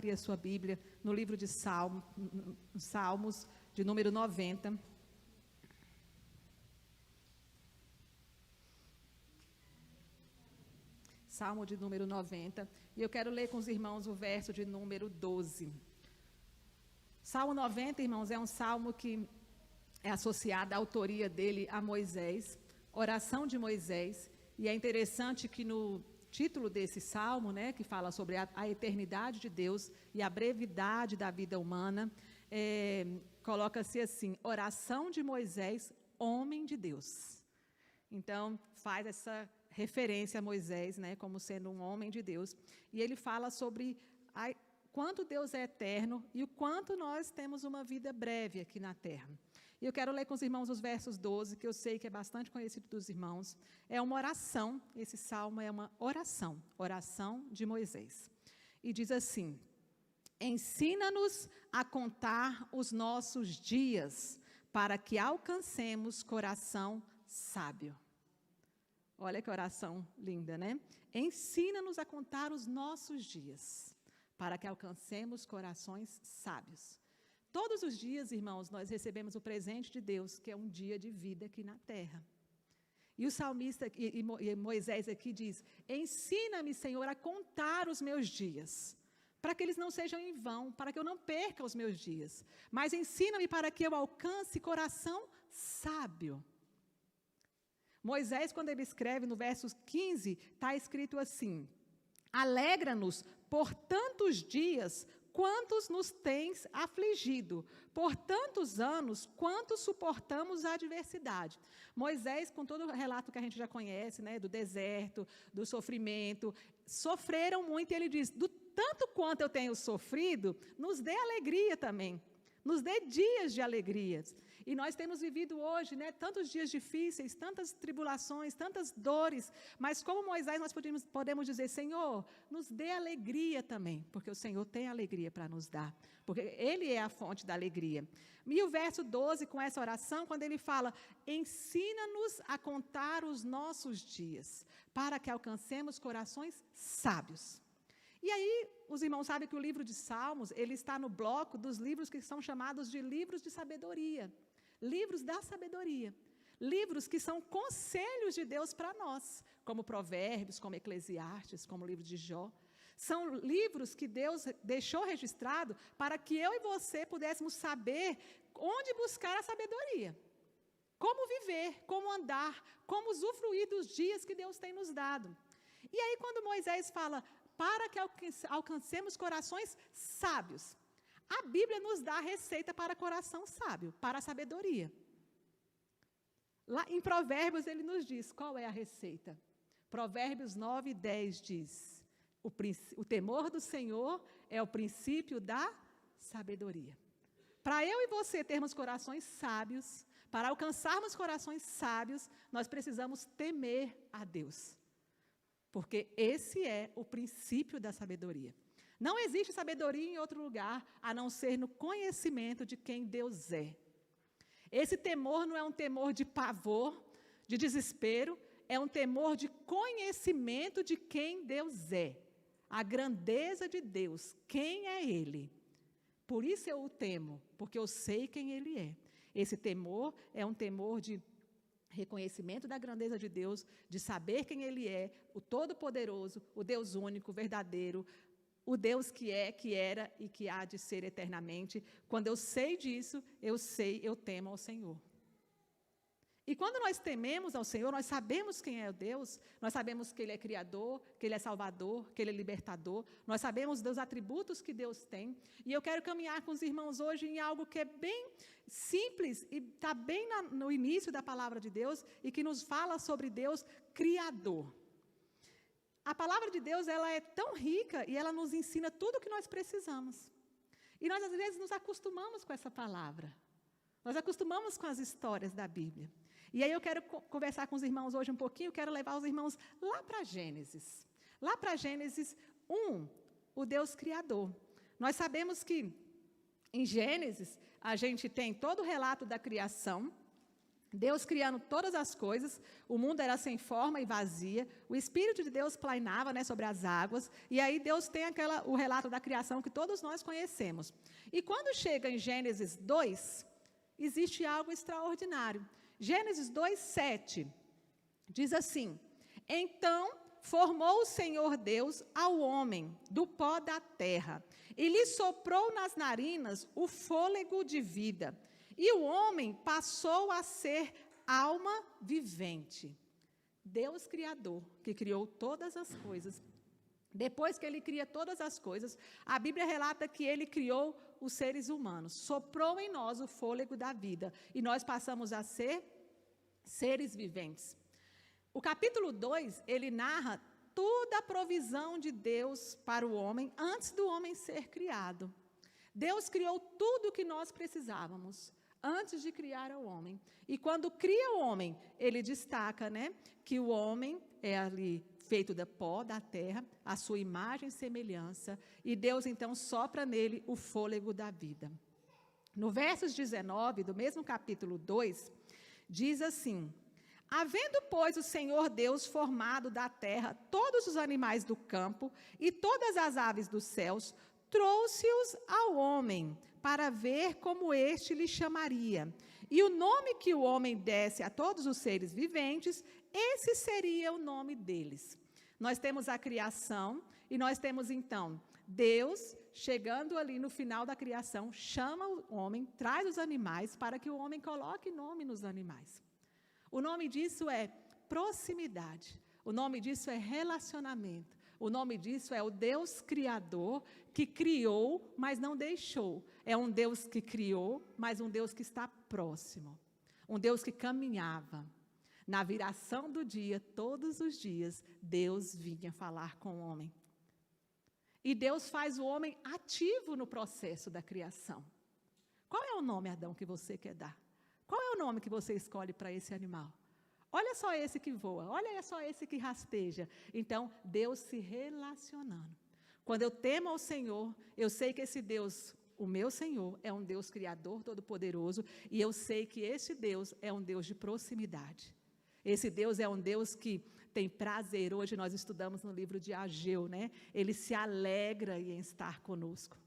abrir a sua Bíblia no livro de Salmos, de número 90. Salmo de número 90. E eu quero ler com os irmãos o verso de número 12. Salmo 90, irmãos, é um salmo que é associado à autoria dele a Moisés, oração de Moisés. E é interessante que no título desse salmo, né, que fala sobre a eternidade de Deus e a brevidade da vida humana, coloca-se assim: oração de Moisés, homem de Deus. Então, faz essa referência a Moisés, né, como sendo um homem de Deus. E ele fala sobre quanto Deus é eterno e o quanto nós temos uma vida breve aqui na terra. E eu quero ler com os irmãos os versos 12, que eu sei que é bastante conhecido dos irmãos. É uma oração, esse salmo é uma oração de Moisés. E diz assim: ensina-nos a contar os nossos dias, para que alcancemos coração sábio. Olha que oração linda, né? Ensina-nos a contar os nossos dias, para que alcancemos corações sábios. Todos os dias, irmãos, nós recebemos o presente de Deus, que é um dia de vida aqui na terra. E o salmista, e Moisés aqui diz: ensina-me, Senhor, a contar os meus dias, para que eles não sejam em vão, para que eu não perca os meus dias. Mas ensina-me para que eu alcance coração sábio. Moisés, quando ele escreve no verso 15, está escrito assim: alegra-nos por tantos dias, quantos nos tens afligido, por tantos anos, quantos suportamos a adversidade. Moisés, com todo o relato que a gente já conhece, né, do deserto, do sofrimento, sofreram muito, e ele diz: do tanto quanto eu tenho sofrido, nos dê alegria também. Nos dê dias de alegrias. E nós temos vivido hoje, né, tantos dias difíceis, tantas tribulações, tantas dores, mas como Moisés nós podemos dizer: Senhor, nos dê alegria também, porque o Senhor tem alegria para nos dar, porque Ele é a fonte da alegria. E o verso 12, com essa oração, quando ele fala: ensina-nos a contar os nossos dias, para que alcancemos corações sábios. E aí, os irmãos sabem que o livro de Salmos, ele está no bloco dos livros que são chamados de livros de sabedoria. Livros da sabedoria. Livros que são conselhos de Deus para nós, como Provérbios, como Eclesiastes, como o livro de Jó. São livros que Deus deixou registrado para que eu e você pudéssemos saber onde buscar a sabedoria. Como viver, como andar, como usufruir dos dias que Deus tem nos dado. E aí, quando Moisés fala: para que alcancemos corações sábios. A Bíblia nos dá a receita para coração sábio, para a sabedoria. Lá em Provérbios ele nos diz qual é a receita. Provérbios 9, 10 diz: o temor do Senhor é o princípio da sabedoria. Para eu e você termos corações sábios, para alcançarmos corações sábios, nós precisamos temer a Deus. Porque esse é o princípio da sabedoria. Não existe sabedoria em outro lugar, a não ser no conhecimento de quem Deus é. Esse temor não é um temor de pavor, de desespero, é um temor de conhecimento de quem Deus é. A grandeza de Deus, quem é Ele. Por isso eu o temo, porque eu sei quem Ele é. Esse temor é um temor de reconhecimento da grandeza de Deus, de saber quem Ele é, o Todo-Poderoso, o Deus único, verdadeiro, o Deus que é, que era e que há de ser eternamente. Quando eu sei disso, eu temo ao Senhor. E quando nós tememos ao Senhor, nós sabemos quem é o Deus, nós sabemos que Ele é Criador, que Ele é Salvador, que Ele é Libertador, nós sabemos dos atributos que Deus tem. E eu quero caminhar com os irmãos hoje em algo que é bem simples e está bem no início da palavra de Deus e que nos fala sobre Deus Criador. A palavra de Deus, ela é tão rica e ela nos ensina tudo o que nós precisamos. E nós, às vezes, nos acostumamos com essa palavra. Nós acostumamos com as histórias da Bíblia. E aí eu quero conversar com os irmãos hoje um pouquinho, quero levar os irmãos lá para Gênesis. Lá para Gênesis 1, o Deus Criador. Nós sabemos que em Gênesis a gente tem todo o relato da criação, Deus criando todas as coisas, o mundo era sem forma e vazia, o Espírito de Deus plainava, né, sobre as águas, e aí Deus tem o relato da criação que todos nós conhecemos. E quando chega em Gênesis 2, existe algo extraordinário. Gênesis 2:7 diz assim: então formou o Senhor Deus ao homem do pó da terra, e lhe soprou nas narinas o fôlego de vida. E o homem passou a ser alma vivente. Deus Criador, que criou todas as coisas. Depois que Ele cria todas as coisas, a Bíblia relata que Ele criou os seres humanos. Soprou em nós o fôlego da vida. E nós passamos a ser seres viventes. O capítulo 2, ele narra toda a provisão de Deus para o homem antes do homem ser criado. Deus criou tudo o que nós precisávamos antes de criar o homem. E quando cria o homem, ele destaca, né, que o homem é ali feito da pó da terra, a sua imagem e semelhança, e Deus então sopra nele o fôlego da vida. No versos 19 do mesmo capítulo 2, diz assim: havendo, pois, o Senhor Deus formado da terra todos os animais do campo e todas as aves dos céus, trouxe-os ao homem, para ver como este lhe chamaria. E o nome que o homem desse a todos os seres viventes, esse seria o nome deles. Nós temos a criação, e nós temos, então, Deus chegando ali no final da criação, chama o homem, traz os animais, para que o homem coloque nome nos animais. O nome disso é proximidade, o nome disso é relacionamento. O nome disso é o Deus Criador, que criou, mas não deixou. É um Deus que criou, mas um Deus que está próximo. Um Deus que caminhava. Na viração do dia, todos os dias, Deus vinha falar com o homem. E Deus faz o homem ativo no processo da criação. Qual é o nome, Adão, que você quer dar? Qual é o nome que você escolhe para esse animal? Olha só esse que voa, olha só esse que rasteja. Então, Deus se relacionando. Quando eu temo ao Senhor, eu sei que esse Deus, o meu Senhor, é um Deus criador todo-poderoso, e eu sei que esse Deus é um Deus de proximidade. Esse Deus é um Deus que tem prazer. Hoje nós estudamos no livro de Ageu, né? Ele se alegra em estar conosco.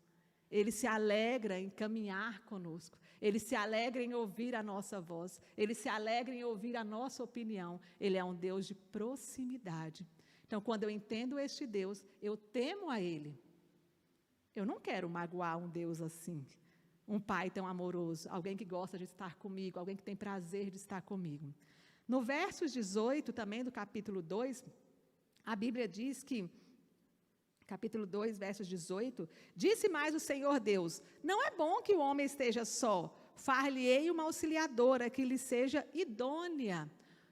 Ele se alegra em caminhar conosco. Ele se alegra em ouvir a nossa voz. Ele se alegra em ouvir a nossa opinião. Ele é um Deus de proximidade. Então, quando eu entendo este Deus, eu temo a Ele. Eu não quero magoar um Deus assim. Um Pai tão amoroso, alguém que gosta de estar comigo, alguém que tem prazer de estar comigo. No versos 18 também do capítulo 2, a Bíblia diz que, capítulo 2, versos 18, disse mais o Senhor Deus: não é bom que o homem esteja só, far-lhe-ei uma auxiliadora que lhe seja idônea.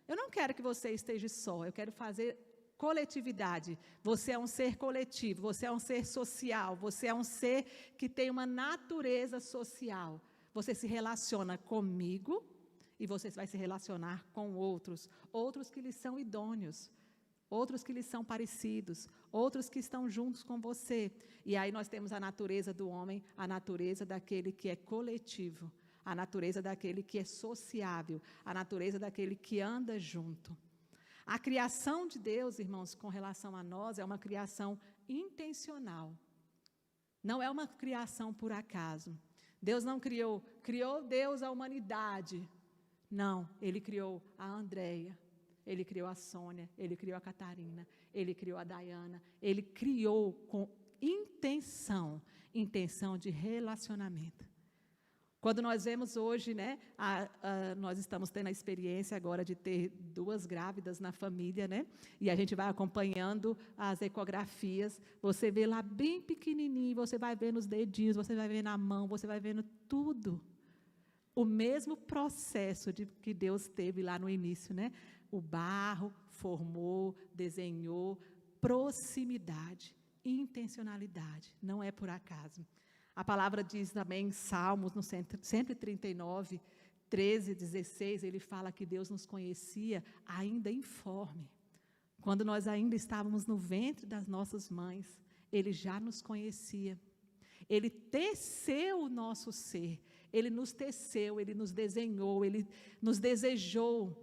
Eu não quero que você esteja só, eu quero fazer coletividade. Você é um ser coletivo, você é um ser social, você é um ser que tem uma natureza social. Você se relaciona comigo e você vai se relacionar com outros, outros que lhe são idôneos, outros que lhe são parecidos, outros que estão juntos com você. E aí nós temos a natureza do homem, a natureza daquele que é coletivo, a natureza daquele que é sociável, a natureza daquele que anda junto. A criação de Deus, irmãos, com relação a nós, é uma criação intencional. Não é uma criação por acaso. Deus não criou Deus a humanidade. Não, Ele criou a Andréia, Ele criou a Sônia, Ele criou a Catarina, Ele criou a Dayana. Ele criou com intenção de relacionamento. Quando nós vemos hoje, né, nós estamos tendo a experiência agora de ter 2 grávidas na família, né, e a gente vai acompanhando as ecografias, você vê lá bem pequenininho, você vai vendo os dedinhos, você vai vendo a mão, você vai vendo tudo. O mesmo processo que Deus teve lá no início, né, o barro formou, desenhou, proximidade, intencionalidade, não é por acaso. A palavra diz também em Salmos, no 139, 13, 16, ele fala que Deus nos conhecia ainda informe. Quando nós ainda estávamos no ventre das nossas mães, Ele já nos conhecia. Ele teceu o nosso ser, Ele nos teceu, Ele nos desenhou, Ele nos desejou.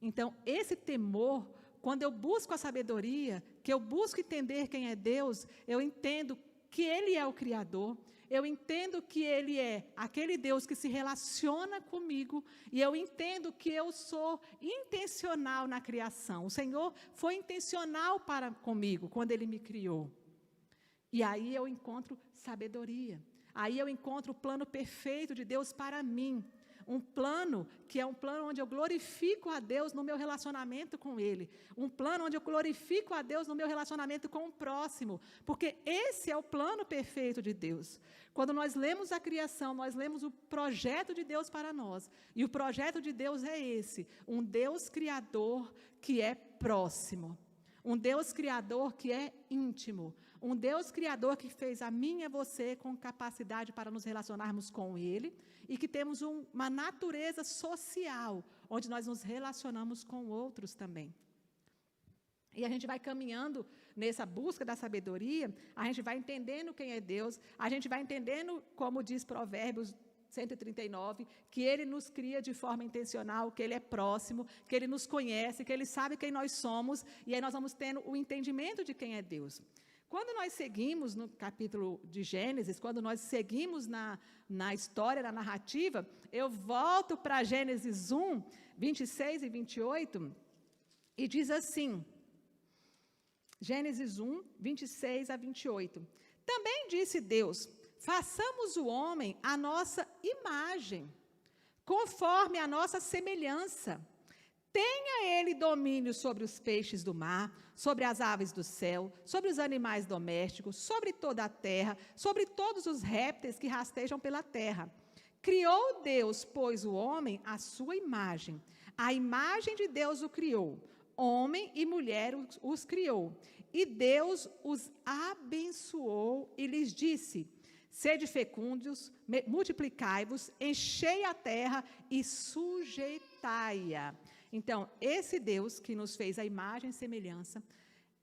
Então, esse temor, quando eu busco a sabedoria, que eu busco entender quem é Deus, eu entendo que Ele é o Criador, eu entendo que Ele é aquele Deus que se relaciona comigo, e eu entendo que eu sou intencional na criação. O Senhor foi intencional comigo, quando Ele me criou. E aí eu encontro sabedoria. Aí eu encontro o plano perfeito de Deus para mim. Um plano que é um plano onde eu glorifico a Deus no meu relacionamento com Ele. Um plano onde eu glorifico a Deus no meu relacionamento com o próximo. Porque esse é o plano perfeito de Deus. Quando nós lemos a criação, nós lemos o projeto de Deus para nós. E o projeto de Deus é esse. Um Deus criador que é próximo. Um Deus criador que é íntimo. Um Deus criador que fez a mim e a você com capacidade para nos relacionarmos com Ele e que temos uma natureza social, onde nós nos relacionamos com outros também. E a gente vai caminhando nessa busca da sabedoria, a gente vai entendendo quem é Deus, a gente vai entendendo, como diz Provérbios 139, que Ele nos cria de forma intencional, que Ele é próximo, que Ele nos conhece, que Ele sabe quem nós somos, e aí nós vamos tendo o entendimento de quem é Deus. Quando nós seguimos no capítulo de Gênesis, quando nós seguimos na história, na narrativa, eu volto para Gênesis 1, 26 e 28, e diz assim, Gênesis 1, 26 a 28. Também disse Deus, façamos o homem à nossa imagem, conforme a nossa semelhança. Tenha ele domínio sobre os peixes do mar, sobre as aves do céu, sobre os animais domésticos, sobre toda a terra, sobre todos os répteis que rastejam pela terra. Criou Deus, pois, o homem à sua imagem. A imagem de Deus o criou. Homem e mulher os criou. E Deus os abençoou e lhes disse, sede fecundos, multiplicai-vos, enchei a terra e sujeitai-a. Então, esse Deus que nos fez a imagem e semelhança,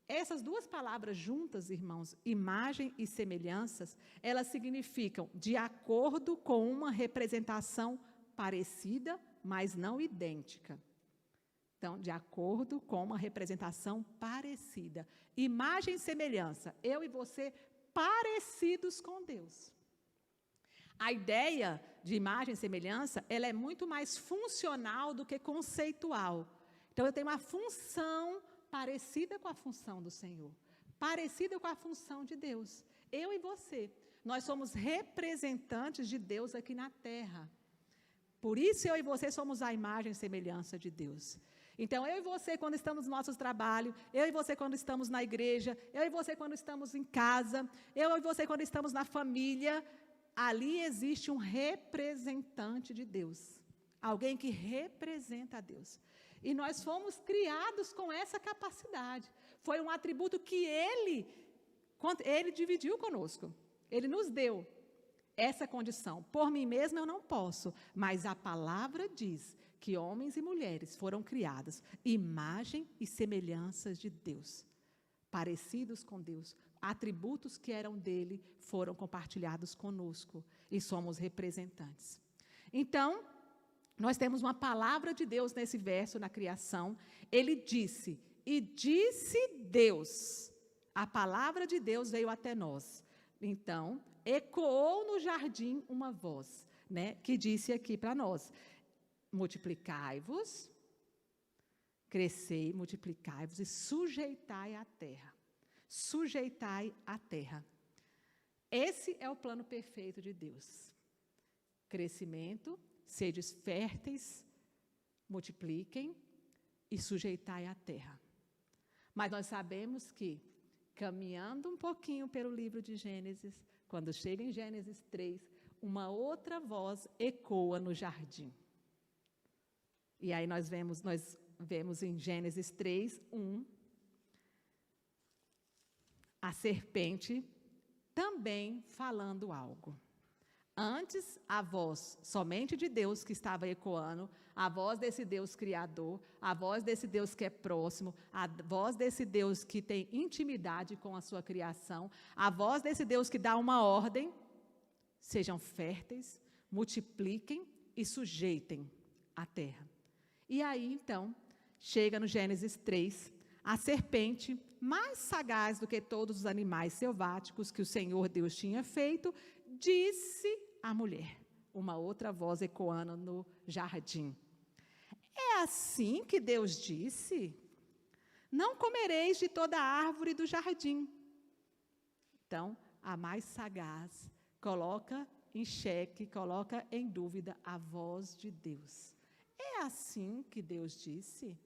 essas duas palavras juntas, irmãos, imagem e semelhanças, elas significam de acordo com uma representação parecida, mas não idêntica. Então, de acordo com uma representação parecida. Imagem e semelhança, eu e você parecidos com Deus. A ideia de imagem e semelhança, ela é muito mais funcional do que conceitual. Então, eu tenho uma função parecida com a função do Senhor, parecida com a função de Deus. Eu e você, nós somos representantes de Deus aqui na terra. Por isso, eu e você somos a imagem e semelhança de Deus. Então, eu e você, quando estamos no nosso trabalho, eu e você, quando estamos na igreja, eu e você, quando estamos em casa, eu e você, quando estamos na família, ali existe um representante de Deus, alguém que representa a Deus. E nós fomos criados com essa capacidade. Foi um atributo que Ele dividiu conosco. Ele nos deu essa condição. Por mim mesmo eu não posso, mas a palavra diz que homens e mulheres foram criados, imagem e semelhanças de Deus, parecidos com Deus. Atributos que eram dele foram compartilhados conosco e somos representantes. Então, nós temos uma palavra de Deus nesse verso, na criação. Ele disse, e disse Deus. A palavra de Deus veio até nós. Então, ecoou no jardim uma voz, que disse aqui para nós, multiplicai-vos, crescei, multiplicai-vos e sujeitai a terra. Sujeitai a terra. Esse é o plano perfeito de Deus. Crescimento, sedes férteis, multipliquem e sujeitai a terra. Mas nós sabemos que, caminhando um pouquinho pelo livro de Gênesis, quando chega em Gênesis 3, uma outra voz ecoa no jardim. E aí nós vemos em Gênesis 3, 1, a serpente também falando algo. Antes, a voz somente de Deus que estava ecoando, a voz desse Deus criador, a voz desse Deus que é próximo, a voz desse Deus que tem intimidade com a sua criação, a voz desse Deus que dá uma ordem, sejam férteis, multipliquem e sujeitem a terra. E aí, então, chega no Gênesis 3, a serpente, mais sagaz do que todos os animais selváticos que o Senhor Deus tinha feito, disse à mulher, uma outra voz ecoando no jardim: é assim que Deus disse? Não comereis de toda a árvore do jardim. Então, a mais sagaz coloca em xeque, coloca em dúvida a voz de Deus. É assim que Deus disse?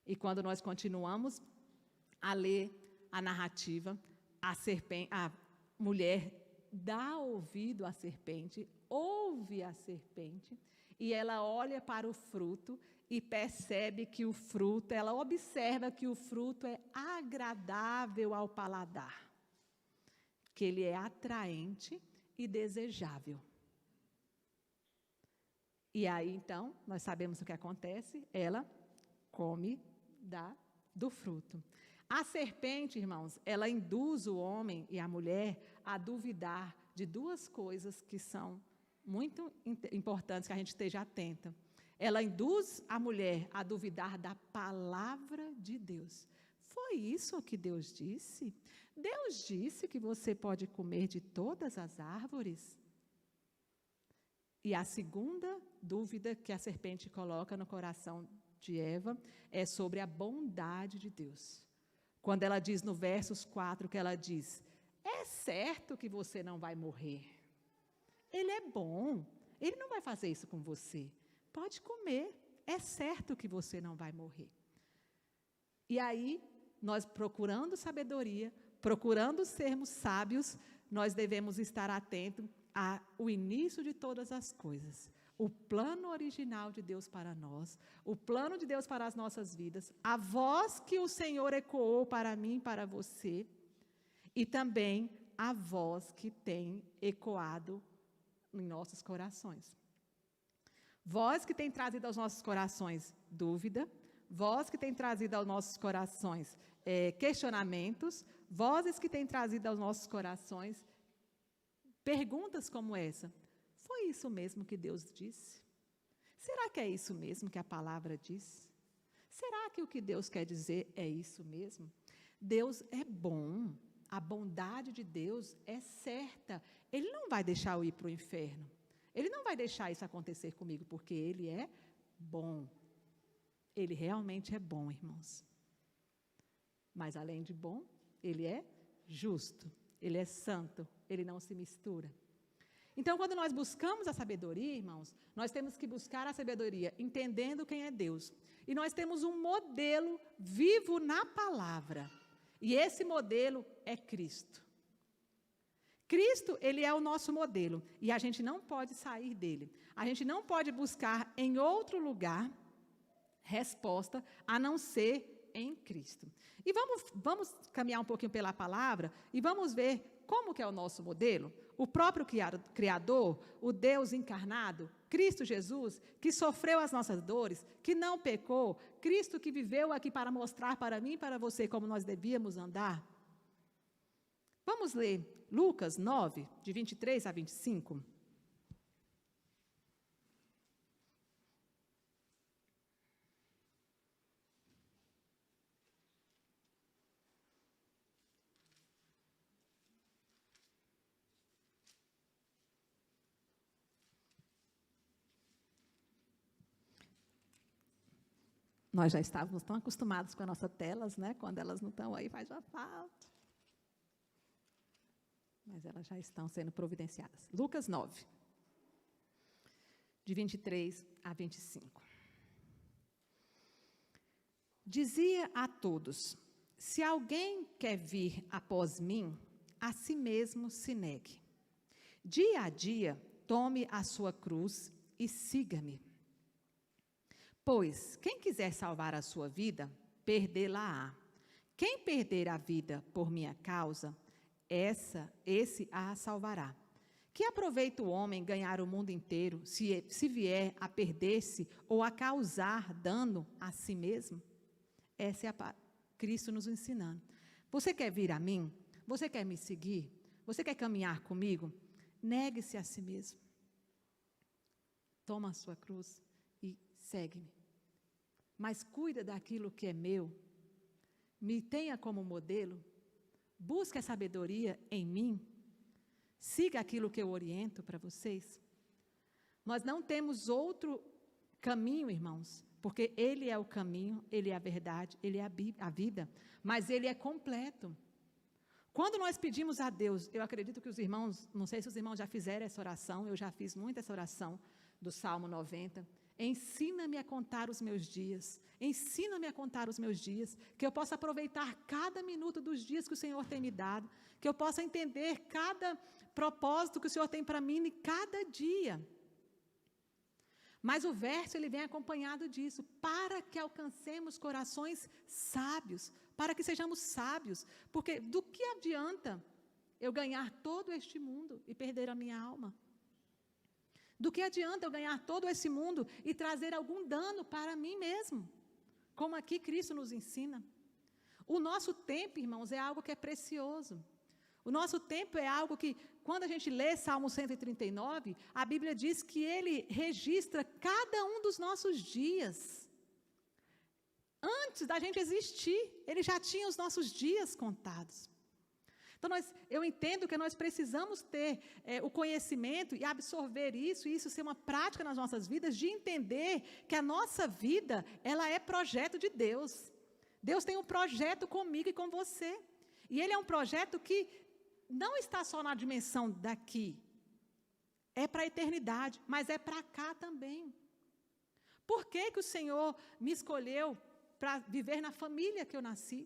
E quando nós continuamos a ler a narrativa, a mulher dá ouvido à serpente, ouve a serpente, e ela olha para o fruto e percebe que o fruto, ela observa que o fruto é agradável ao paladar, que ele é atraente e desejável. E aí, então, nós sabemos o que acontece, ela come do fruto. A serpente, irmãos, ela induz o homem e a mulher a duvidar de duas coisas que são muito importantes que a gente esteja atenta. Ela induz a mulher a duvidar da palavra de Deus. Foi isso que Deus disse? Deus disse que você pode comer de todas as árvores? E a segunda dúvida que a serpente coloca no coração de Eva é sobre a bondade de Deus. Quando ela diz no versos 4, que ela diz: é certo que você não vai morrer. Ele é bom, ele não vai fazer isso com você. Pode comer, é certo que você não vai morrer. E aí, nós procurando sabedoria, procurando sermos sábios, nós devemos estar atentos ao início de todas as coisas. O plano original de Deus para nós, o plano de Deus para as nossas vidas, a voz que o Senhor ecoou para mim e para você, e também a voz que tem ecoado em nossos corações. Voz que tem trazido aos nossos corações dúvida, voz que tem trazido aos nossos corações questionamentos, vozes que tem trazido aos nossos corações perguntas como essa: foi isso mesmo que Deus disse? Será que é isso mesmo que a palavra diz? Será que o que Deus quer dizer é isso mesmo? Deus é bom, a bondade de Deus é certa. Ele não vai deixar eu ir para o inferno. Ele não vai deixar isso acontecer comigo, porque Ele é bom. Ele realmente é bom, irmãos. Mas além de bom, Ele é justo, Ele é santo, Ele não se mistura. Então, quando nós buscamos a sabedoria, irmãos, nós temos que buscar a sabedoria entendendo quem é Deus. E nós temos um modelo vivo na palavra. E esse modelo é Cristo. Cristo, Ele é o nosso modelo. E a gente não pode sair dele. A gente não pode buscar em outro lugar resposta a não ser em Cristo. E vamos caminhar um pouquinho pela palavra e vamos ver como que é o nosso modelo. O próprio Criador, o Deus encarnado, Cristo Jesus, que sofreu as nossas dores, que não pecou, Cristo que viveu aqui para mostrar para mim e para você como nós devíamos andar. Vamos ler Lucas 9, de 23 a 25. Nós já estávamos tão acostumados com as nossas telas, né? Quando elas não estão aí, faz uma falta. Mas elas já estão sendo providenciadas. Lucas 9, de 23 a 25. Dizia a todos: se alguém quer vir após mim, a si mesmo se negue. Dia a dia, tome a sua cruz e siga-me. Pois, quem quiser salvar a sua vida, perdê-la-á. Quem perder a vida por minha causa, esse a salvará. Que aproveita o homem ganhar o mundo inteiro, se vier a perder-se ou a causar dano a si mesmo? Essa é Cristo nos ensinando. Você quer vir a mim? Você quer me seguir? Você quer caminhar comigo? Negue-se a si mesmo. toma a sua cruz e segue-me. Mas cuida daquilo que é meu, me tenha como modelo, busque a sabedoria em mim, siga aquilo que eu oriento para vocês. Nós não temos outro caminho, irmãos, porque Ele é o caminho, Ele é a verdade, Ele é a vida, mas Ele é completo. Quando nós pedimos a Deus, eu acredito que os irmãos, não sei se os irmãos já fizeram essa oração, eu já fiz muito essa oração do Salmo 90, ensina-me a contar os meus dias, ensina-me a contar os meus dias, que eu possa aproveitar cada minuto dos dias que o Senhor tem me dado, que eu possa entender cada propósito que o Senhor tem para mim em cada dia. Mas o verso, ele vem acompanhado disso, para que alcancemos corações sábios, para que sejamos sábios, porque do que adianta eu ganhar todo este mundo e perder a minha alma? Do que adianta eu ganhar todo esse mundo e trazer algum dano para mim mesmo? Como aqui Cristo nos ensina. O nosso tempo, irmãos, é algo que é precioso. O nosso tempo é algo que, quando a gente lê Salmo 139, a Bíblia diz que ele registra cada um dos nossos dias. Antes da gente existir, ele já tinha os nossos dias contados. Então, eu entendo que nós precisamos ter o conhecimento e absorver isso, e isso ser uma prática nas nossas vidas, de entender que a nossa vida, ela é projeto de Deus. Deus tem um projeto comigo e com você. E ele é um projeto que não está só na dimensão daqui, é para a eternidade, mas é para cá também. Por que que o Senhor me escolheu para viver na família que eu nasci?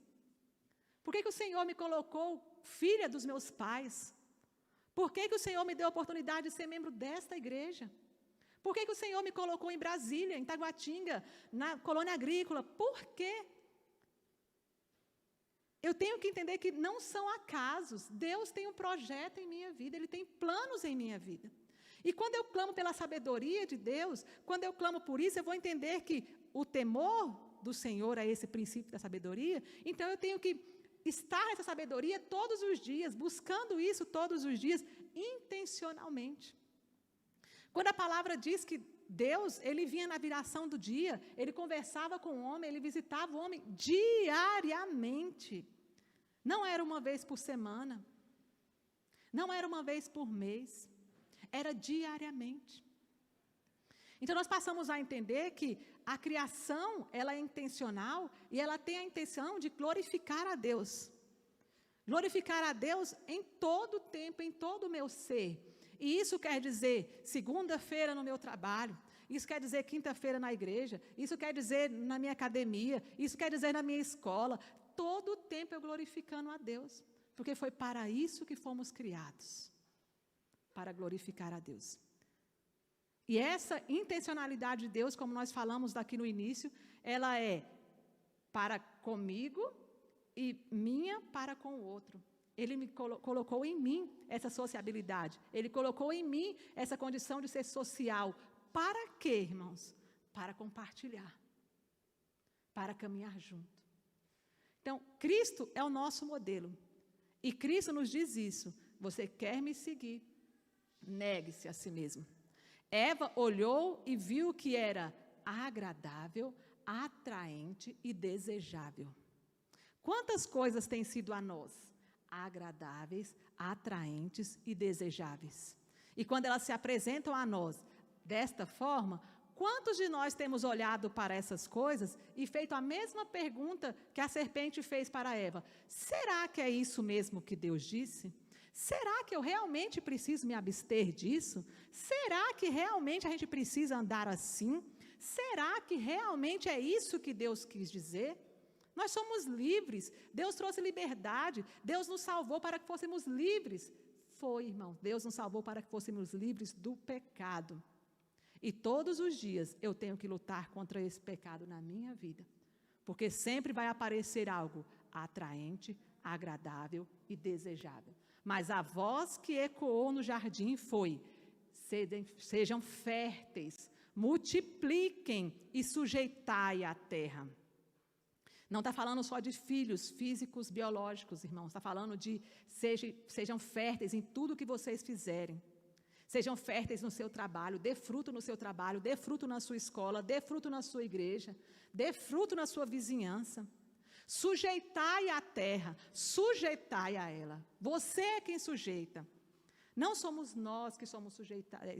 Por que que o Senhor me colocou filha dos meus pais? Por que que o Senhor me deu a oportunidade de ser membro desta igreja? Por que que o Senhor me colocou em Brasília, em Taguatinga, na colônia agrícola? Por quê? Eu tenho que entender que não são acasos. Deus tem um projeto em minha vida, Ele tem planos em minha vida. E quando eu clamo pela sabedoria de Deus, quando eu clamo por isso, eu vou entender que o temor do Senhor é esse princípio da sabedoria. Então eu tenho que estar nessa sabedoria todos os dias, buscando isso todos os dias, intencionalmente. Quando a palavra diz que Deus, Ele vinha na viração do dia, Ele conversava com o homem, Ele visitava o homem diariamente. Não era uma vez por semana, não era uma vez por mês, era diariamente. Então nós passamos a entender que a criação, ela é intencional e ela tem a intenção de glorificar a Deus. Glorificar a Deus em todo o tempo, em todo o meu ser. E isso quer dizer segunda-feira no meu trabalho, isso quer dizer quinta-feira na igreja, isso quer dizer na minha academia, isso quer dizer na minha escola. Todo o tempo eu glorificando a Deus, porque foi para isso que fomos criados, para glorificar a Deus. E essa intencionalidade de Deus, como nós falamos daqui no início, ela é para comigo e minha para com o outro. Ele me colocou em mim essa sociabilidade. Ele colocou em mim essa condição de ser social. Para quê, irmãos? Para compartilhar. Para caminhar junto. Então, Cristo é o nosso modelo. E Cristo nos diz isso. Você quer me seguir? Negue-se a si mesmo. Eva olhou e viu que era agradável, atraente e desejável. Quantas coisas têm sido a nós? Agradáveis, atraentes e desejáveis. E quando elas se apresentam a nós desta forma, quantos de nós temos olhado para essas coisas e feito a mesma pergunta que a serpente fez para Eva? Será que é isso mesmo que Deus disse? Será que eu realmente preciso me abster disso? Será que realmente a gente precisa andar assim? Será que realmente é isso que Deus quis dizer? Nós somos livres, Deus trouxe liberdade, Deus nos salvou para que fôssemos livres. Foi, irmão, Deus nos salvou para que fôssemos livres do pecado. E todos os dias eu tenho que lutar contra esse pecado na minha vida, porque sempre vai aparecer algo atraente, agradável e desejável. Mas a voz que ecoou no jardim foi: sejam férteis, multipliquem e sujeitai a terra. Não está falando só de filhos físicos, biológicos, irmãos. Está falando de sejam férteis em tudo que vocês fizerem. Sejam férteis no seu trabalho, dê fruto no seu trabalho, dê fruto na sua escola, dê fruto na sua igreja, dê fruto na sua vizinhança. Sujeitai a terra, sujeitai a ela. Você é quem sujeita. Não somos nós que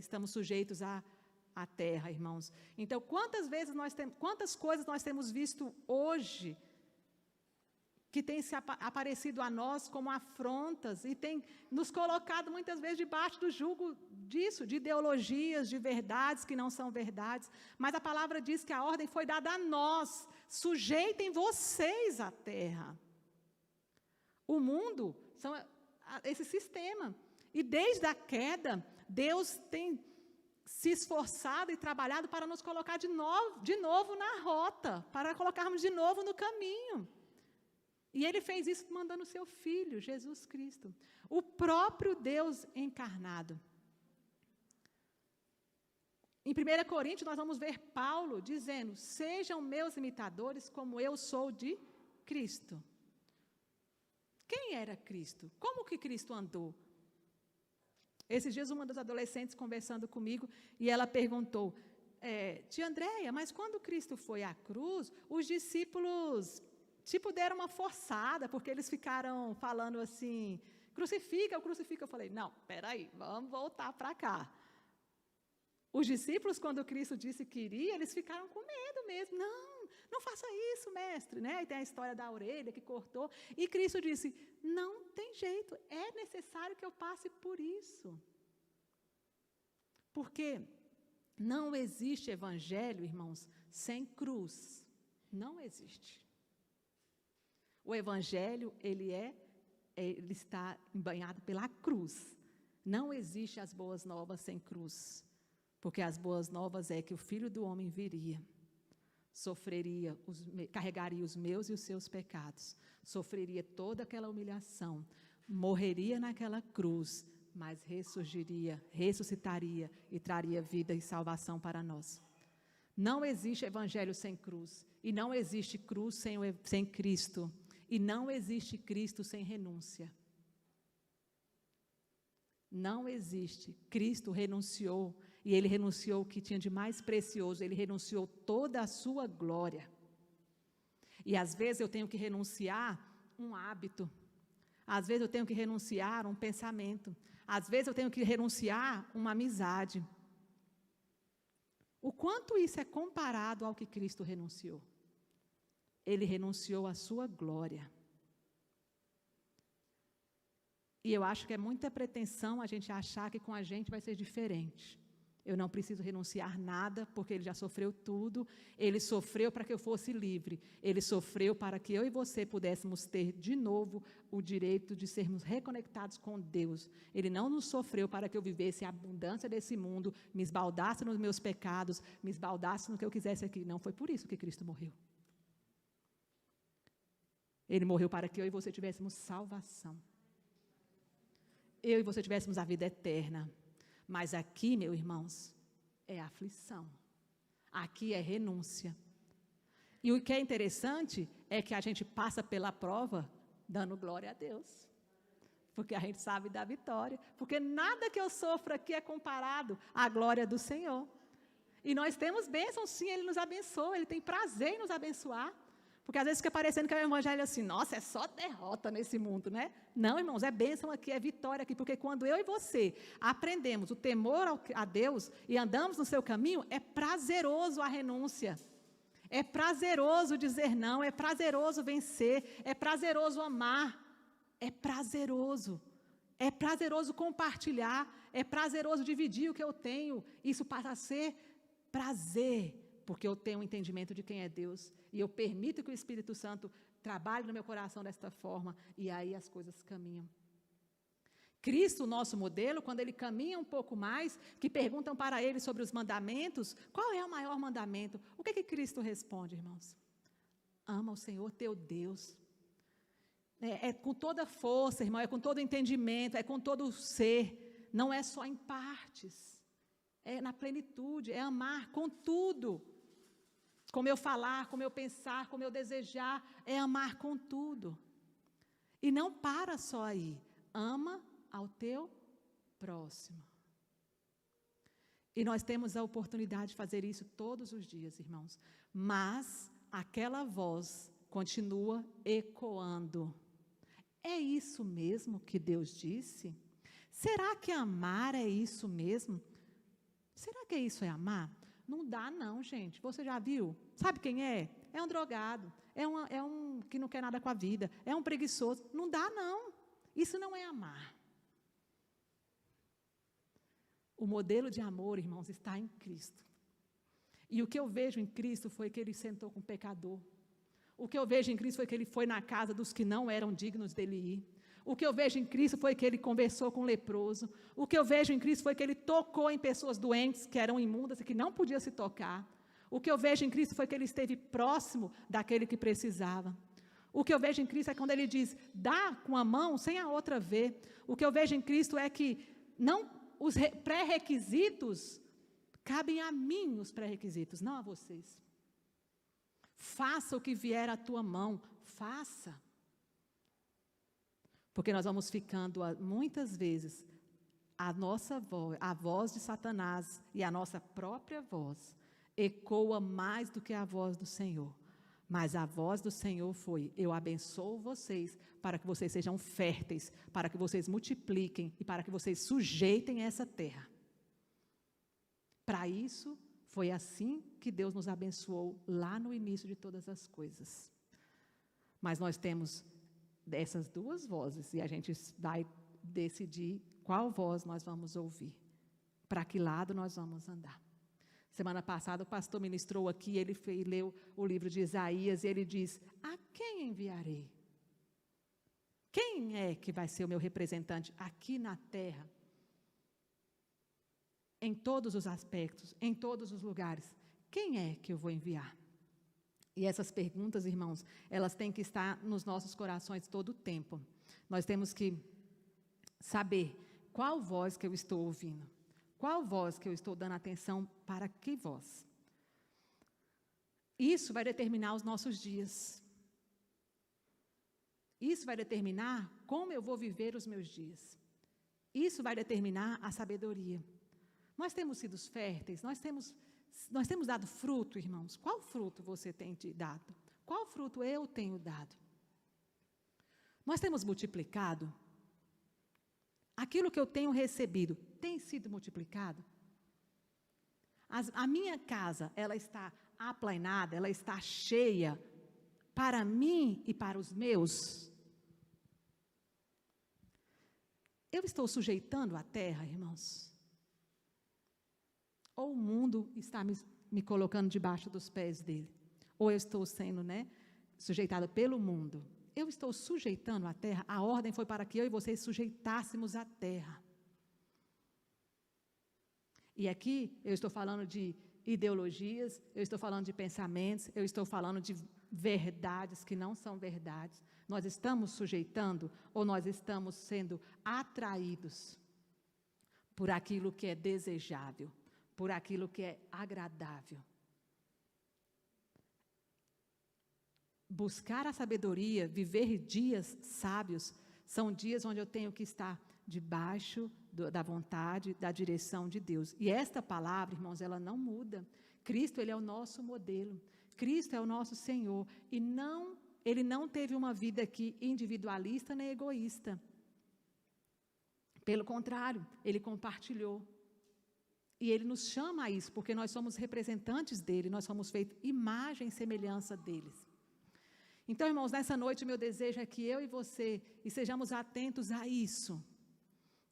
estamos sujeitos à terra, irmãos. Então, quantas coisas nós temos visto hoje que tem se aparecido a nós como afrontas e tem nos colocado muitas vezes debaixo do jugo disso, de ideologias, de verdades que não são verdades, mas a palavra diz que a ordem foi dada a nós, sujeitem vocês à terra. O mundo são esse sistema, e desde a queda, Deus tem se esforçado e trabalhado para nos colocar de novo na rota, para colocarmos de novo no caminho. E Ele fez isso mandando o seu Filho, Jesus Cristo, o próprio Deus encarnado. Em 1 Coríntios, nós vamos ver Paulo dizendo, sejam meus imitadores como eu sou de Cristo. Quem era Cristo? Como que Cristo andou? Esses dias, uma das adolescentes conversando comigo, e ela perguntou, tia Andréia, mas quando Cristo foi à cruz, os discípulos deram uma forçada, porque eles ficaram falando assim, crucifica. Eu falei, não, peraí, vamos voltar para cá. Os discípulos, quando Cristo disse que iria, eles ficaram com medo mesmo. Não faça isso, mestre. Né? E tem a história da orelha que cortou. E Cristo disse, não tem jeito, é necessário que eu passe por isso. Porque não existe evangelho, irmãos, sem cruz. Não existe. O evangelho, ele está embanhado pela cruz. Não existe as boas novas sem cruz. Porque as boas novas é que o Filho do Homem viria, carregaria os meus e os seus pecados, sofreria toda aquela humilhação, morreria naquela cruz, mas ressuscitaria e traria vida e salvação para nós. Não existe evangelho sem cruz, e não existe cruz sem Cristo, e não existe Cristo sem renúncia. Não existe. Cristo renunciou, e Ele renunciou o que tinha de mais precioso, Ele renunciou toda a sua glória. E às vezes eu tenho que renunciar um hábito, às vezes eu tenho que renunciar um pensamento, às vezes eu tenho que renunciar uma amizade. O quanto isso é comparado ao que Cristo renunciou? Ele renunciou à sua glória. E eu acho que é muita pretensão a gente achar que com a gente vai ser diferente. Eu não preciso renunciar nada, porque Ele já sofreu tudo. Ele sofreu para que eu fosse livre. Ele sofreu para que eu e você pudéssemos ter de novo o direito de sermos reconectados com Deus. Ele não nos sofreu para que eu vivesse a abundância desse mundo, me esbaldasse nos meus pecados, me esbaldasse no que eu quisesse aqui. Não foi por isso que Cristo morreu. Ele morreu para que eu e você tivéssemos salvação. Eu e você tivéssemos a vida eterna. Mas aqui, meus irmãos, é aflição. Aqui é renúncia. E o que é interessante é que a gente passa pela prova dando glória a Deus. Porque a gente sabe da vitória. Porque nada que eu sofro aqui é comparado à glória do Senhor. E nós temos bênçãos, sim, Ele nos abençoa, Ele tem prazer em nos abençoar. Porque às vezes fica parecendo que é o evangelho assim, nossa, é só derrota nesse mundo, né? Não, irmãos, é bênção aqui, é vitória aqui, porque quando eu e você aprendemos o temor a Deus e andamos no seu caminho, é prazeroso a renúncia, é prazeroso dizer não, é prazeroso vencer, é prazeroso amar, é prazeroso compartilhar, é prazeroso dividir o que eu tenho, isso passa a ser prazer, porque eu tenho um entendimento de quem é Deus, e eu permito que o Espírito Santo trabalhe no meu coração desta forma, e aí as coisas caminham. Cristo, nosso modelo, quando Ele caminha um pouco mais, que perguntam para Ele sobre os mandamentos, qual é o maior mandamento? O que Cristo responde, irmãos? Ama o Senhor teu Deus. É com toda força, irmão, é com todo entendimento, é com todo o ser, não é só em partes, é na plenitude, é amar com tudo. Como eu falar, como eu pensar, como eu desejar, é amar com tudo. E não para só aí. Ama ao teu próximo. E nós temos a oportunidade de fazer isso todos os dias, irmãos. Mas aquela voz continua ecoando. É isso mesmo que Deus disse? Será que amar é isso mesmo? Será que isso é amar? Não dá não, gente. Você já viu? Sabe quem é? É um drogado, é um que não quer nada com a vida, é um preguiçoso. Não dá não. Isso não é amar. O modelo de amor, irmãos, está em Cristo. E o que eu vejo em Cristo foi que Ele sentou com o pecador. O que eu vejo em Cristo foi que Ele foi na casa dos que não eram dignos dEle ir. O que eu vejo em Cristo foi que Ele conversou com o leproso. O que eu vejo em Cristo foi que Ele tocou em pessoas doentes, que eram imundas e que não podiam se tocar. O que eu vejo em Cristo foi que Ele esteve próximo daquele que precisava. O que eu vejo em Cristo é quando Ele diz, dá com a mão sem a outra ver. O que eu vejo em Cristo é que não... Os pré-requisitos, cabem a mim os pré-requisitos, não a vocês. Faça o que vier à tua mão, faça. Porque nós vamos ficando, muitas vezes, a nossa voz, a voz de Satanás e a nossa própria voz, ecoa mais do que a voz do Senhor. Mas a voz do Senhor foi, eu abençoo vocês para que vocês sejam férteis, para que vocês multipliquem e para que vocês sujeitem essa terra. Para isso, foi assim que Deus nos abençoou lá no início de todas as coisas. Mas nós temos essas duas vozes e a gente vai decidir qual voz nós vamos ouvir, para que lado nós vamos andar. Semana passada o pastor ministrou aqui, ele leu o livro de Isaías e ele diz, a quem enviarei? Quem é que vai ser o meu representante aqui na terra? Em todos os aspectos, em todos os lugares. Quem é que eu vou enviar? E essas perguntas, irmãos, elas têm que estar nos nossos corações todo o tempo. Nós temos que saber qual voz que eu estou ouvindo. Qual voz que eu estou dando atenção para que voz? Isso vai determinar os nossos dias. Isso vai determinar como eu vou viver os meus dias. Isso vai determinar a sabedoria. Nós temos sido férteis, nós temos dado fruto, irmãos. Qual fruto você tem dado? Qual fruto eu tenho dado? Nós temos multiplicado? Aquilo que eu tenho recebido tem sido multiplicado? A minha casa, ela está aplainada, ela está cheia para mim e para os meus? Eu estou sujeitando a terra, irmãos? Ou o mundo está me colocando debaixo dos pés dele? Ou eu estou sendo, sujeitado pelo mundo? Eu estou sujeitando a terra? A ordem foi para que eu e vocês sujeitássemos a terra. E aqui eu estou falando de ideologias, eu estou falando de pensamentos, eu estou falando de verdades que não são verdades. Nós estamos sujeitando ou nós estamos sendo atraídos por aquilo que é desejável, por aquilo que é agradável? Buscar a sabedoria, viver dias sábios, são dias onde eu tenho que estar debaixo da vontade, da direção de Deus. E esta palavra, irmãos, ela não muda. Cristo, Ele é o nosso modelo. Cristo é o nosso Senhor. E Ele não teve uma vida aqui individualista nem egoísta. Pelo contrário, Ele compartilhou. E Ele nos chama a isso, porque nós somos representantes dEle, nós somos feitos imagem e semelhança deles. Então, irmãos, nessa noite o meu desejo é que eu e você estejamos atentos a isso.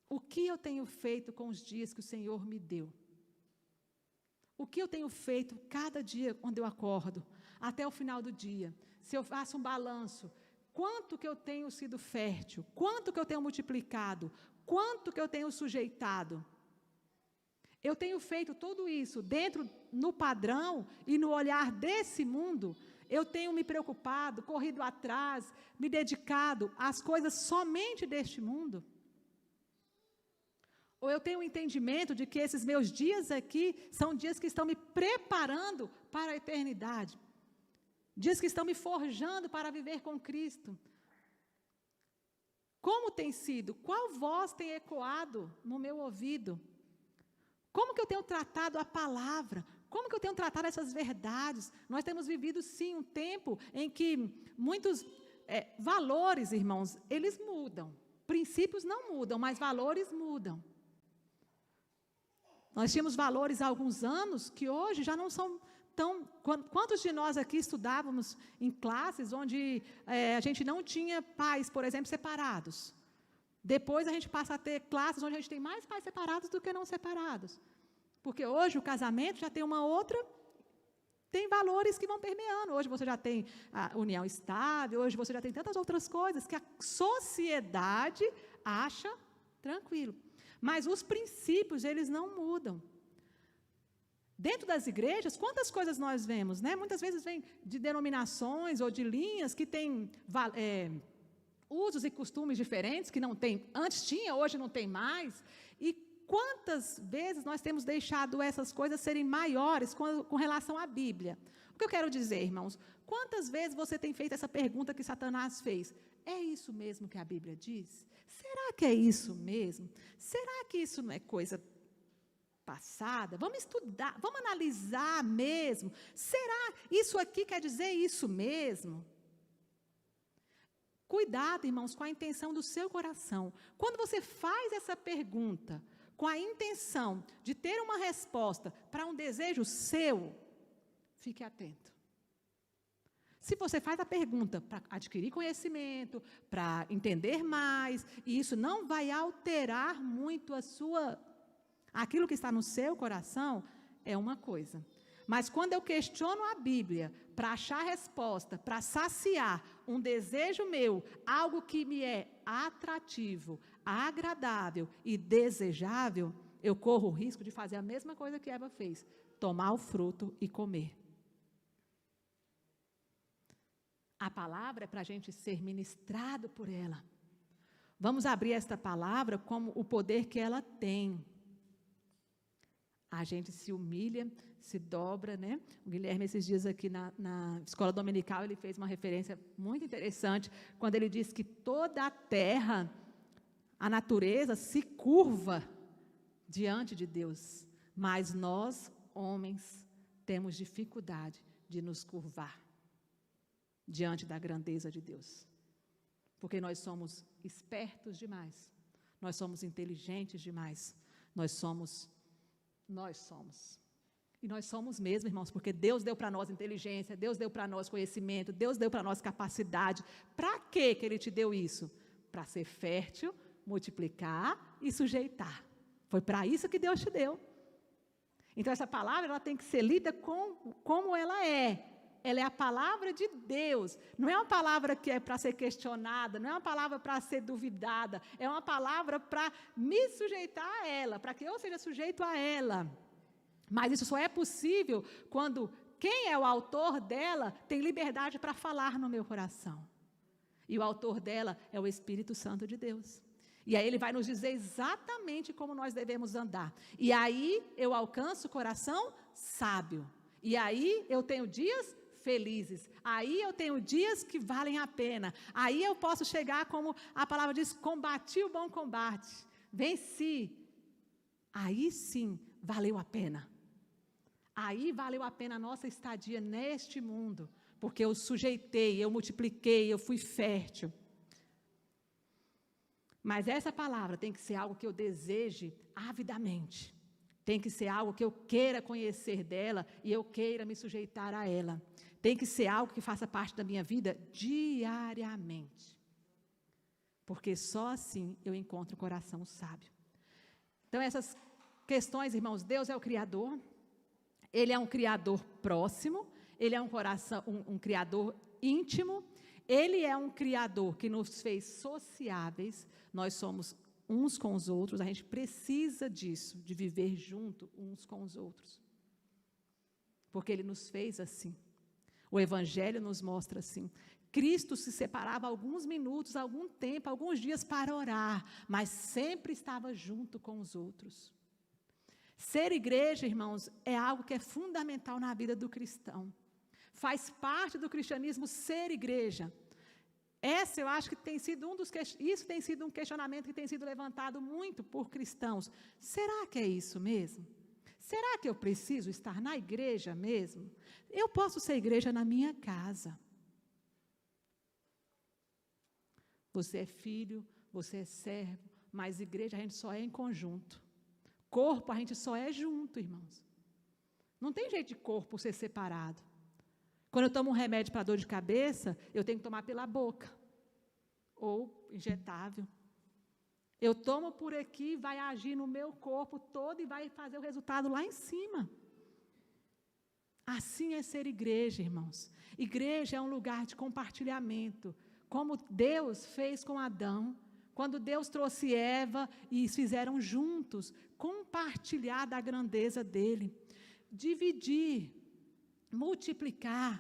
O que eu tenho feito com os dias que o Senhor me deu? O que eu tenho feito cada dia quando eu acordo, até o final do dia? Se eu faço um balanço, quanto que eu tenho sido fértil? Quanto que eu tenho multiplicado? Quanto que eu tenho sujeitado? Eu tenho feito tudo isso no padrão e no olhar desse mundo. Eu tenho me preocupado, corrido atrás, me dedicado às coisas somente deste mundo? Ou eu tenho o entendimento de que esses meus dias aqui são dias que estão me preparando para a eternidade? Dias que estão me forjando para viver com Cristo? Como tem sido? Qual voz tem ecoado no meu ouvido? Como que eu tenho tratado a palavra? Como que eu tenho tratado essas verdades? Nós temos vivido, sim, um tempo em que muitos valores, irmãos, eles mudam. Princípios não mudam, mas valores mudam. Nós tínhamos valores há alguns anos que hoje já não são tão... Quantos de nós aqui estudávamos em classes onde a gente não tinha pais, por exemplo, separados? Depois a gente passa a ter classes onde a gente tem mais pais separados do que não separados. Porque hoje o casamento já tem uma outra... Tem valores que vão permeando. Hoje você já tem a união estável, hoje você já tem tantas outras coisas que a sociedade acha tranquilo. Mas os princípios, eles não mudam. Dentro das igrejas, quantas coisas nós vemos, né? Muitas vezes vem de denominações ou de linhas que têm usos e costumes diferentes, que não tem, antes tinha, hoje não tem mais. E quantas vezes nós temos deixado essas coisas serem maiores com relação à Bíblia? O que eu quero dizer, irmãos? Quantas vezes você tem feito essa pergunta que Satanás fez? É isso mesmo que a Bíblia diz? Será que é isso mesmo? Será que isso não é coisa passada? Vamos estudar, vamos analisar mesmo. Será isso aqui quer dizer isso mesmo? Cuidado, irmãos, com a intenção do seu coração. Quando você faz essa pergunta com a intenção de ter uma resposta para um desejo seu, fique atento. Se você faz a pergunta para adquirir conhecimento, para entender mais, e isso não vai alterar muito aquilo que está no seu coração, é uma coisa. Mas quando eu questiono a Bíblia para achar resposta, para saciar um desejo meu, algo que me é atrativo, agradável e desejável, eu corro o risco de fazer a mesma coisa que Eva fez, tomar o fruto e comer. A palavra é para a gente ser ministrado por ela. Vamos abrir esta palavra como o poder que ela tem. A gente se humilha, se dobra, né? O Guilherme, esses dias aqui na escola dominical, ele fez uma referência muito interessante, quando ele disse que toda a terra, a natureza, se curva diante de Deus, mas nós, homens, temos dificuldade de nos curvar diante da grandeza de Deus, porque nós somos espertos demais, nós somos inteligentes demais, nós somos, e nós somos mesmo, irmãos, porque Deus deu para nós inteligência, Deus deu para nós conhecimento, Deus deu para nós capacidade. Para que Ele te deu isso? Para ser fértil, multiplicar e sujeitar. Foi para isso que Deus te deu. Então essa palavra ela tem que ser lida como ela é. Ela é a palavra de Deus, não é uma palavra que é para ser questionada, não é uma palavra para ser duvidada, é uma palavra para me sujeitar a ela, para que eu seja sujeito a ela. Mas isso só é possível quando quem é o autor dela tem liberdade para falar no meu coração. E o autor dela é o Espírito Santo de Deus. E aí ele vai nos dizer exatamente como nós devemos andar. E aí eu alcanço o coração sábio. E aí eu tenho dias felizes, aí eu tenho dias que valem a pena, aí eu posso chegar como a palavra diz, combati o bom combate, venci, aí sim valeu a pena, aí valeu a pena a nossa estadia neste mundo, porque eu sujeitei, eu multipliquei, eu fui fértil. Mas essa palavra tem que ser algo que eu deseje avidamente, tem que ser algo que eu queira conhecer dela e eu queira me sujeitar a ela. Tem que ser algo que faça parte da minha vida diariamente. Porque só assim eu encontro o coração sábio. Então essas questões, irmãos, Deus é o Criador. Ele é um Criador próximo. Ele é um Criador íntimo. Ele é um Criador que nos fez sociáveis. Nós somos uns com os outros. A gente precisa disso, de viver junto uns com os outros. Porque Ele nos fez assim. O Evangelho nos mostra assim. Cristo se separava alguns minutos, algum tempo, alguns dias para orar, mas sempre estava junto com os outros. Ser igreja, irmãos, é algo que é fundamental na vida do cristão. Faz parte do cristianismo ser igreja. Essa eu acho que tem sido isso tem sido um questionamento que tem sido levantado muito por cristãos. Será que é isso mesmo? Será que eu preciso estar na igreja mesmo? Eu posso ser igreja na minha casa. Você é filho, você é servo, mas igreja a gente só é em conjunto. Corpo a gente só é junto, irmãos. Não tem jeito de corpo ser separado. Quando eu tomo um remédio para dor de cabeça, eu tenho que tomar pela boca, ou injetável. Eu tomo por aqui, vai agir no meu corpo todo e vai fazer o resultado lá em cima. Assim é ser igreja, irmãos. Igreja é um lugar de compartilhamento, como Deus fez com Adão, quando Deus trouxe Eva e fizeram juntos, compartilhar da grandeza dele, dividir, multiplicar.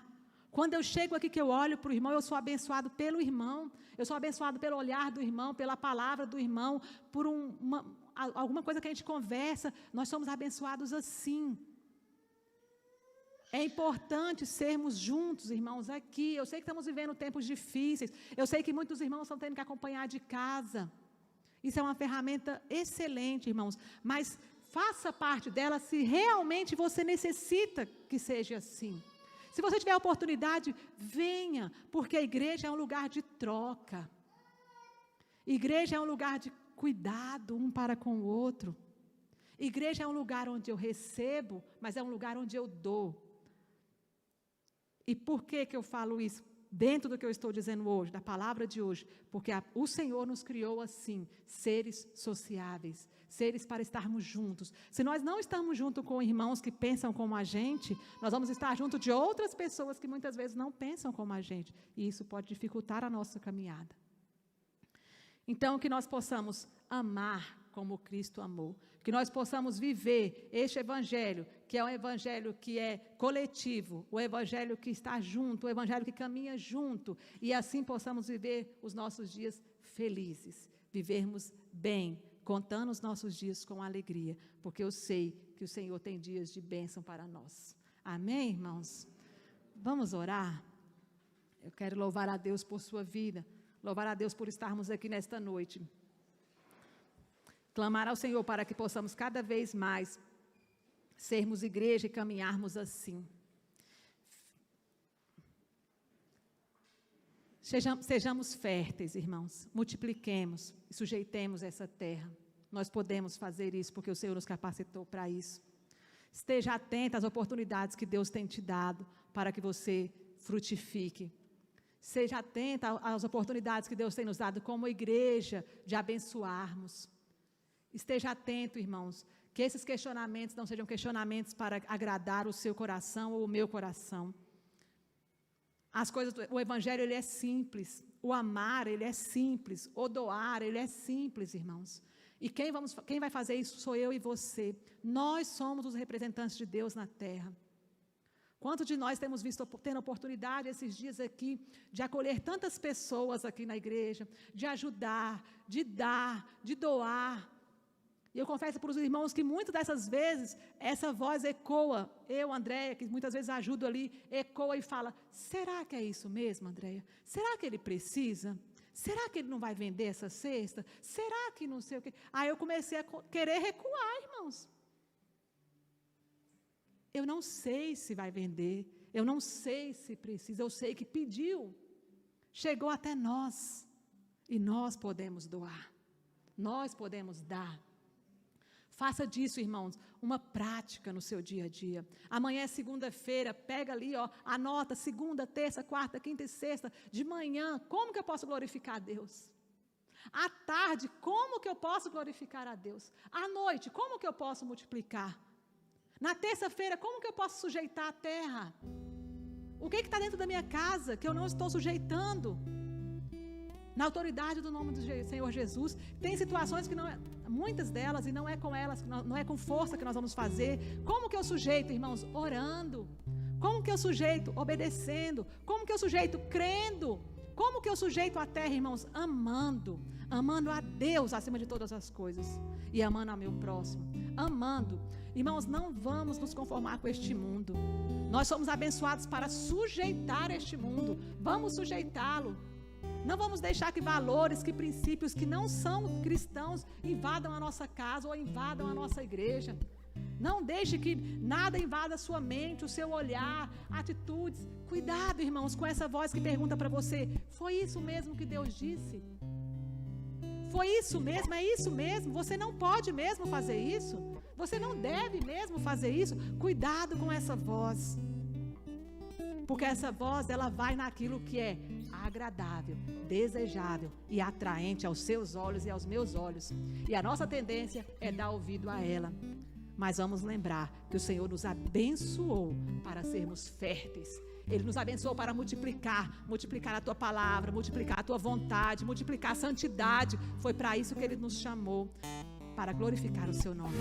Quando eu chego aqui que eu olho para o irmão, eu sou abençoado pelo irmão, eu sou abençoado pelo olhar do irmão, pela palavra do irmão, por alguma coisa que a gente conversa, nós somos abençoados assim. É importante sermos juntos, irmãos, aqui. Eu sei que estamos vivendo tempos difíceis, eu sei que muitos irmãos estão tendo que acompanhar de casa. Isso é uma ferramenta excelente, irmãos, mas faça parte dela se realmente você necessita que seja assim. Se você tiver a oportunidade, venha, porque a igreja é um lugar de troca. Igreja é um lugar de cuidado um para com o outro. Igreja é um lugar onde eu recebo, mas é um lugar onde eu dou. E por que eu falo isso? Dentro do que eu estou dizendo hoje, da palavra de hoje, porque o Senhor nos criou assim, seres sociáveis, seres para estarmos juntos. Se nós não estamos junto com irmãos que pensam como a gente, nós vamos estar junto de outras pessoas que muitas vezes não pensam como a gente, e isso pode dificultar a nossa caminhada. Então, que nós possamos amar como Cristo amou, que nós possamos viver este evangelho, que é um evangelho que é coletivo, o evangelho que está junto, o evangelho que caminha junto, e assim possamos viver os nossos dias felizes, vivermos bem, contando os nossos dias com alegria, porque eu sei que o Senhor tem dias de bênção para nós. Amém, irmãos? Vamos orar? Eu quero louvar a Deus por sua vida, louvar a Deus por estarmos aqui nesta noite. Clamar ao Senhor para que possamos cada vez mais sermos igreja e caminharmos assim. Sejamos férteis, irmãos, multipliquemos e sujeitemos essa terra. Nós podemos fazer isso porque o Senhor nos capacitou para isso. Esteja atento às oportunidades que Deus tem te dado para que você frutifique. Seja atento às oportunidades que Deus tem nos dado como igreja de abençoarmos. Esteja atento, irmãos, que esses questionamentos não sejam questionamentos para agradar o seu coração ou o meu coração. As coisas, o evangelho ele é simples, o amar ele é simples, o doar ele é simples, irmãos. E quem vai fazer isso sou eu e você. Nós somos os representantes de Deus na terra. Quantos de nós temos tendo oportunidade esses dias aqui de acolher tantas pessoas aqui na igreja, de ajudar, de dar, de doar. E eu confesso para os irmãos que muitas dessas vezes, essa voz ecoa, eu, Andréia, que muitas vezes ajudo ali, ecoa e fala, será que é isso mesmo, Andréia? Será que ele precisa? Será que ele não vai vender essa cesta? Será que não sei o quê? Aí eu comecei a querer recuar, irmãos. Eu não sei se vai vender, eu não sei se precisa, eu sei que pediu, chegou até nós, e nós podemos doar, nós podemos dar. Faça disso, irmãos, uma prática no seu dia a dia. Amanhã é segunda-feira, pega ali, anota segunda, terça, quarta, quinta e sexta, de manhã, como que eu posso glorificar a Deus? À tarde, como que eu posso glorificar a Deus? À noite, como que eu posso multiplicar? Na terça-feira, como que eu posso sujeitar a terra? O que está dentro da minha casa que eu não estou sujeitando? Na autoridade do nome do Senhor Jesus, tem situações que não é, muitas delas, e não é com elas, não é com força que nós vamos fazer. Como que eu sujeito, irmãos? Orando. Como que eu sujeito? Obedecendo. Como que eu sujeito? Crendo. Como que eu sujeito a terra, irmãos? Amando. Amando a Deus acima de todas as coisas. E amando ao meu próximo. Amando. Irmãos, não vamos nos conformar com este mundo. Nós somos abençoados para sujeitar este mundo. Vamos sujeitá-lo. Não vamos deixar que valores, que princípios que não são cristãos invadam a nossa casa ou invadam a nossa igreja. Não deixe que nada invada a sua mente, o seu olhar, atitudes. Cuidado, irmãos, com essa voz que pergunta para você: foi isso mesmo que Deus disse? Foi isso mesmo? É isso mesmo? Você não pode mesmo fazer isso? Você não deve mesmo fazer isso? Cuidado com essa voz. Porque essa voz, ela vai naquilo que é agradável, desejável e atraente aos seus olhos e aos meus olhos. E a nossa tendência é dar ouvido a ela. Mas vamos lembrar que o Senhor nos abençoou para sermos férteis. Ele nos abençoou para multiplicar a tua palavra, multiplicar a tua vontade, multiplicar a santidade. Foi para isso que Ele nos chamou, para glorificar o seu nome.